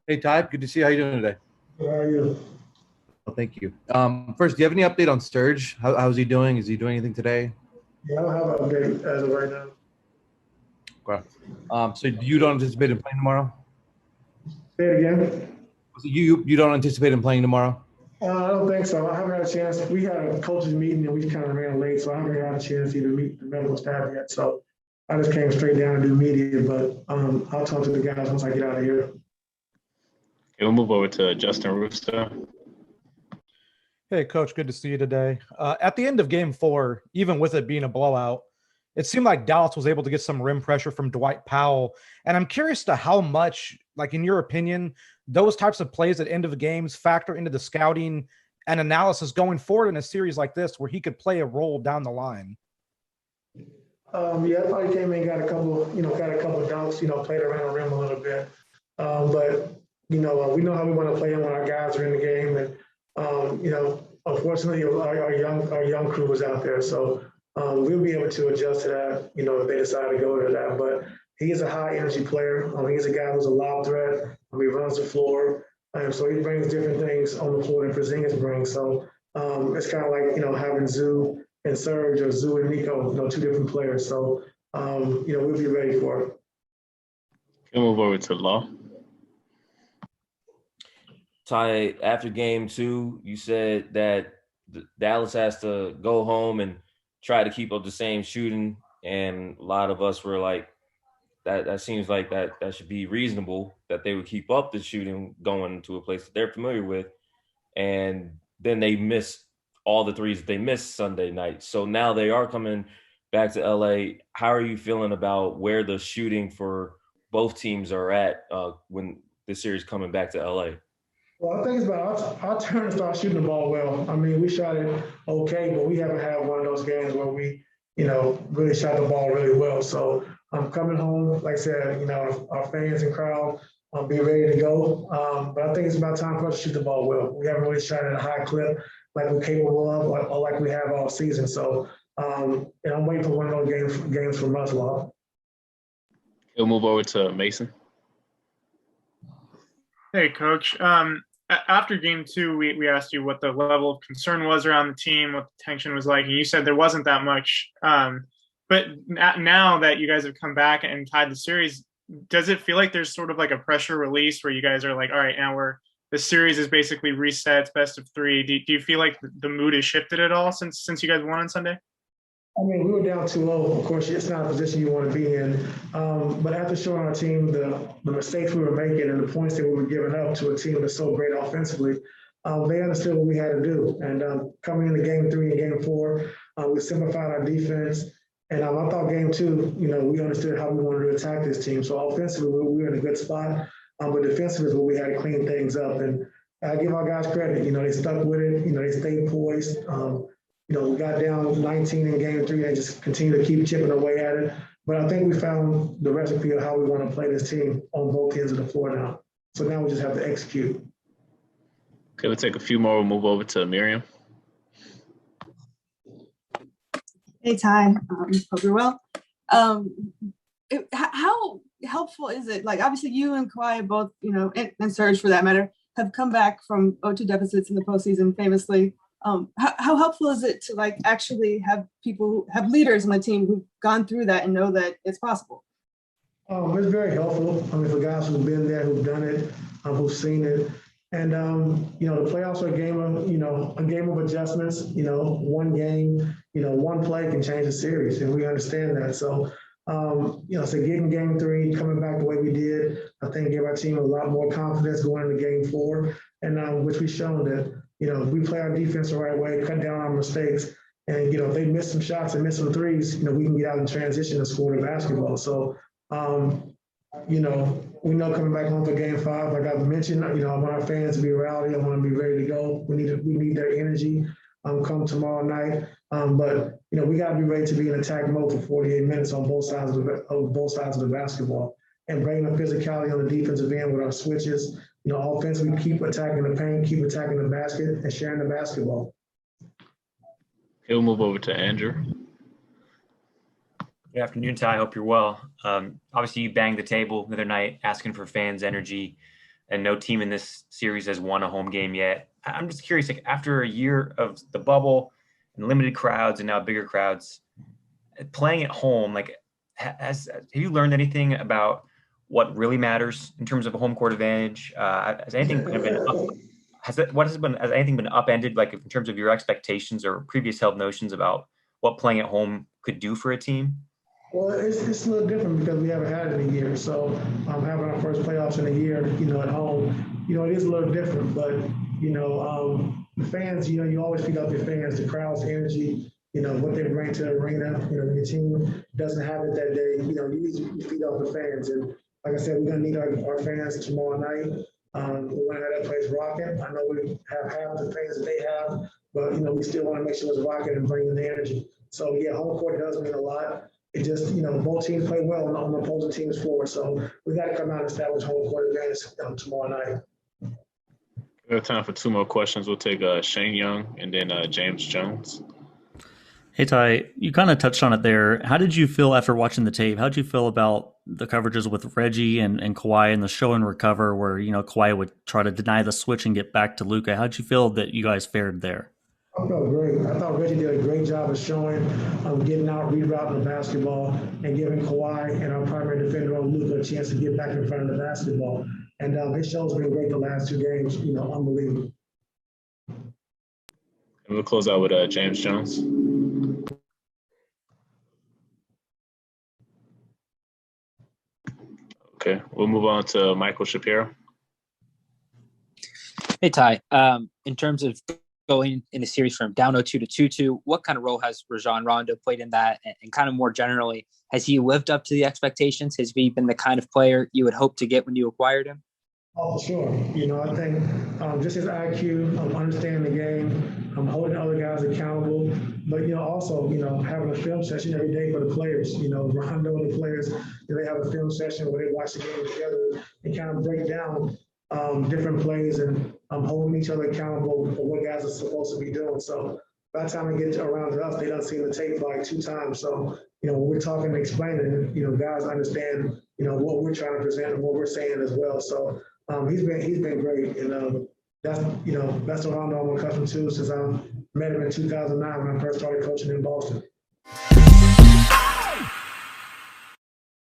Hey, Ty, good to see you. How you doing today? How are you? Well, thank you. First, do you have any update on Sturge? How's he doing? Is he doing anything today? Yeah, I don't have an update as of right now. Okay. So you don't anticipate him playing tomorrow? Say it again. So you don't anticipate him playing tomorrow? I don't think so. I haven't had a chance. We had a coaches meeting and we kind of ran late, so I haven't had a chance to even meet the medical staff yet. So I just came straight down and do media, but I'll talk to the guys once I get out of here. Okay, we'll move over to Justin Russo. Hey, Coach, good to see you today. At the end of game four, even with it being a blowout, it seemed like Dallas was able to get some rim pressure from Dwight Powell. And I'm curious to how much, like in your opinion, those types of plays at end of the games factor into the scouting and analysis going forward in a series like this where he could play a role down the line. Yeah, I thought he came in, got a couple of dunks, played around the rim a little bit. But we know how we want to play him when our guys are in the game, and unfortunately, our young crew was out there, so we'll be able to adjust to that, if they decide to go to that. But he is a high energy player. He's a guy who's a lob threat. He runs the floor, and so he brings different things on the floor than Porzingis brings. So it's kind of like having Zoo and Serge or Zoo and Nico, two different players. So we'll be ready for it. We'll move over to Law. Ty, after game two, you said that Dallas has to go home and try to keep up the same shooting. And a lot of us were like, that seems like that should be reasonable, that they would keep up the shooting going to a place that they're familiar with. And then they missed all the threes that they missed Sunday night. So now they are coming back to LA. How are you feeling about where the shooting for both teams are at when the series coming back to LA? Well, I think it's about our turn to start shooting the ball well. I mean, we shot it okay, but we haven't had one of those games where we, really shot the ball really well. So I'm coming home, like I said, our fans and crowd be ready to go. But I think it's about time for us to shoot the ball well. We haven't really shot at a high clip like we're capable of, or like we have all season. So, and I'm waiting for one of those games from us, Law. We'll move over to Mason. Hey, Coach. After game two, we asked you what the level of concern was around the team, what the tension was like, and you said there wasn't that much. But now that you guys have come back and tied the series, does it feel like there's sort of like a pressure release where you guys are like, all right, now the series is basically reset, it's best of three. Do you feel like the mood has shifted at all since you guys won on Sunday? I mean, we were down 2-0. Of course, it's not a position you want to be in. But after showing our team the mistakes we were making and the points that we were giving up to a team that's so great offensively, they understood what we had to do. And coming into game three and game four, we simplified our defense. And I thought game two, we understood how we wanted to attack this team. So offensively, we were in a good spot. But defensively is where we had to clean things up. And I give our guys credit. They stuck with it. They stayed poised. We got down 19 in game three and just continue to keep chipping away at it. But I think we found the recipe of how we want to play this team on both ends of the floor now. So now we just have to execute. Okay, we'll take a few more. We'll move over to Miriam. Hey, Ty. Hope you're well. How helpful is it? Like, obviously, you and Kawhi both, and Serge for that matter, have come back from 0-2 deficits in the postseason famously. How helpful is it to actually have leaders on the team who've gone through that and know that it's possible? It's very helpful. I mean, for guys who've been there, who've done it, who've seen it, and the playoffs are a game of adjustments. One game, one play can change a series, and we understand that. So, so getting game three, coming back the way we did, I think gave our team a lot more confidence going into game four, and which we've shown that. If we play our defense the right way, cut down our mistakes, and if they miss some shots and miss some threes, we can get out in transition and score the basketball. So, we know coming back home for game five, like I've mentioned, I want our fans to be rowdy. I want to be ready to go. We need their energy come tomorrow night. But we got to be ready to be in attack mode for 48 minutes on both sides of the basketball, and bring the physicality on the defensive end with our switches. Offensively, keep attacking the paint, keep attacking the basket, and sharing the basketball. He'll move over to Andrew. Good afternoon, Ty. I hope you're well. Obviously, you banged the table the other night asking for fans' energy. and no team in this series has won a home game yet. I'm just curious, like after a year of the bubble and limited crowds and now bigger crowds, playing at home, like have you learned anything about what really matters in terms of a home court advantage? Has anything has anything been upended, like in terms of your expectations or previous held notions about what playing at home could do for a team? Well, it's a little different because we haven't had it in a year. So having our first playoffs in a year, at home, it is a little different. But, the fans, you always feed off your fans, the crowd's energy, what they bring to the arena. When your team doesn't have it that day, you need to feed off the fans. And like I said, we're going to need our fans tomorrow night. We want to have that place rocking. I know we have half the fans that they have, but, we still want to make sure it's rocking and bringing the energy. So, yeah, home court does mean a lot. It just, both teams play well on the opposing team's floor. So we got to come out and establish home court advantage tomorrow night. We have time for 2 more questions. We'll take Shane Young and then James Jones. Hey, Ty, you kind of touched on it there. How did you feel after watching the tape? How did you feel about the coverages with Reggie and Kawhi and the show and recover where, Kawhi would try to deny the switch and get back to Luka? How did you feel that you guys fared there? I felt great. I thought Reggie did a great job of showing, getting out, rerouting the basketball, and giving Kawhi and our primary defender on Luka a chance to get back in front of the basketball. And his show's been great the last 2 games, unbelievable. And we'll close out with James Jones. Okay, we'll move on to Michael Shapiro. Hey, Ty. In terms of going in a series from down 0-2 to 2-2, what kind of role has Rajon Rondo played in that? And kind of more generally, has he lived up to the expectations? Has he been the kind of player you would hope to get when you acquired him? Oh, for sure. I think just his IQ, understanding the game, holding other guys accountable, but, also, having a film session every day for the players. Rondo and the players, they have a film session where they watch the game together and kind of break down different plays and holding each other accountable for what guys are supposed to be doing. So by the time they get around to us, they done seen the tape like 2 times. So, when we're talking and explaining, guys understand, what we're trying to present and what we're saying as well. So he's been great. And that's the Rondo I'm accustomed to since I met him in 2009 when I first started coaching in Boston.